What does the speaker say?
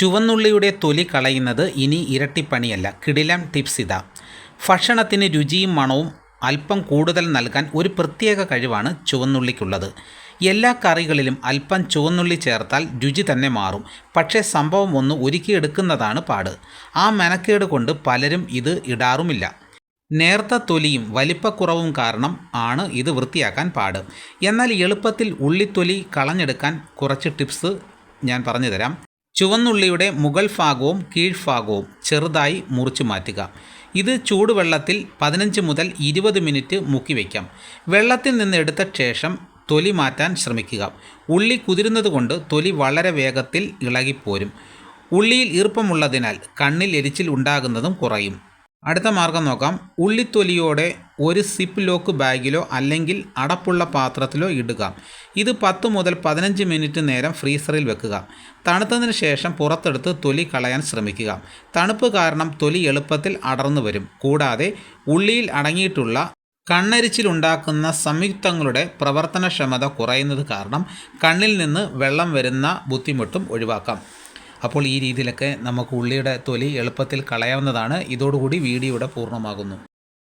ചുവന്നുള്ളിയുടെ തൊലി കളയുന്നത് ഇനി ഇരട്ടിപ്പണിയല്ല. കിടിലം ടിപ്സ് ഇതാ. ഭക്ഷണത്തിന് രുചിയും മണവും അല്പം കൂടുതൽ നൽകാൻ ഒരു പ്രത്യേക കഴിവാണ് ചുവന്നുള്ളിക്കുള്ളത്. എല്ലാ കറികളിലും അല്പം ചുവന്നുള്ളി ചേർത്താൽ രുചി തന്നെ മാറും. പക്ഷേ സംഭവം ഒന്ന് ഒരുക്കിയെടുക്കുന്നതാണ് പാട്. ആ മെനക്കേട് കൊണ്ട് പലരും ഇത് ഇടാറുമില്ല. നേർത്ത തൊലിയും വലിപ്പക്കുറവും കാരണം ആണ് ഇത് വൃത്തിയാക്കാൻ പാട്. എന്നാൽ എളുപ്പത്തിൽ ഉള്ളിത്തൊലി കളഞ്ഞെടുക്കാൻ കുറച്ച് ടിപ്സ് ഞാൻ പറഞ്ഞു തരാം. ചുവന്നുള്ളിയുടെ മുകൾ ഭാഗവും കീഴ്ഭാഗവും ചെറുതായി മുറിച്ച് മാറ്റുക. ഇത് ചൂടുവെള്ളത്തിൽ 15 മുതൽ 20 മിനിറ്റ് മുക്കി വയ്ക്കാം. വെള്ളത്തിൽ നിന്ന് എടുത്ത ശേഷം തൊലി മാറ്റാൻ ശ്രമിക്കുക. ഉള്ളി കുതിരുന്നത് കൊണ്ട് തൊലി വളരെ വേഗത്തിൽ ഇളകിപ്പോരും. ഉള്ളിയിൽ ഈർപ്പമുള്ളതിനാൽ കണ്ണിൽ എരിച്ചിൽ ഉണ്ടാകുന്നതും കുറയും. അടുത്ത മാർഗം നോക്കാം. ഉള്ളിത്തൊലിയോടെ ഒരു സിപ്പ് ലോക്ക് ബാഗിലോ അല്ലെങ്കിൽ അടപ്പുള്ള പാത്രത്തിലോ ഇടുക. ഇത് 10 മുതൽ 15 മിനിറ്റ് നേരം ഫ്രീസറിൽ വെക്കുക. തണുത്തതിന് ശേഷം പുറത്തെടുത്ത് തൊലി കളയാൻ ശ്രമിക്കുക. തണുപ്പ് കാരണം തൊലി എളുപ്പത്തിൽ അടർന്നു വരും. കൂടാതെ ഉള്ളിയിൽ അടങ്ങിയിട്ടുള്ള കണ്ണെരിച്ചിലുണ്ടാക്കുന്ന സംയുക്തങ്ങളുടെ പ്രവർത്തനക്ഷമത കുറയുന്നത് കാരണം കണ്ണിൽ നിന്ന് വെള്ളം വരുന്ന ബുദ്ധിമുട്ടും ഒഴിവാക്കാം. അപ്പോൾ ഈ രീതിയിലൊക്കെ നമുക്ക് ഉള്ളിയുടെ തൊലി എളുപ്പത്തിൽ കളയാവുന്നതാണ്. ഇതോടുകൂടി വീഡിയോ ഇവിടെ പൂർണ്ണമാകുന്നു.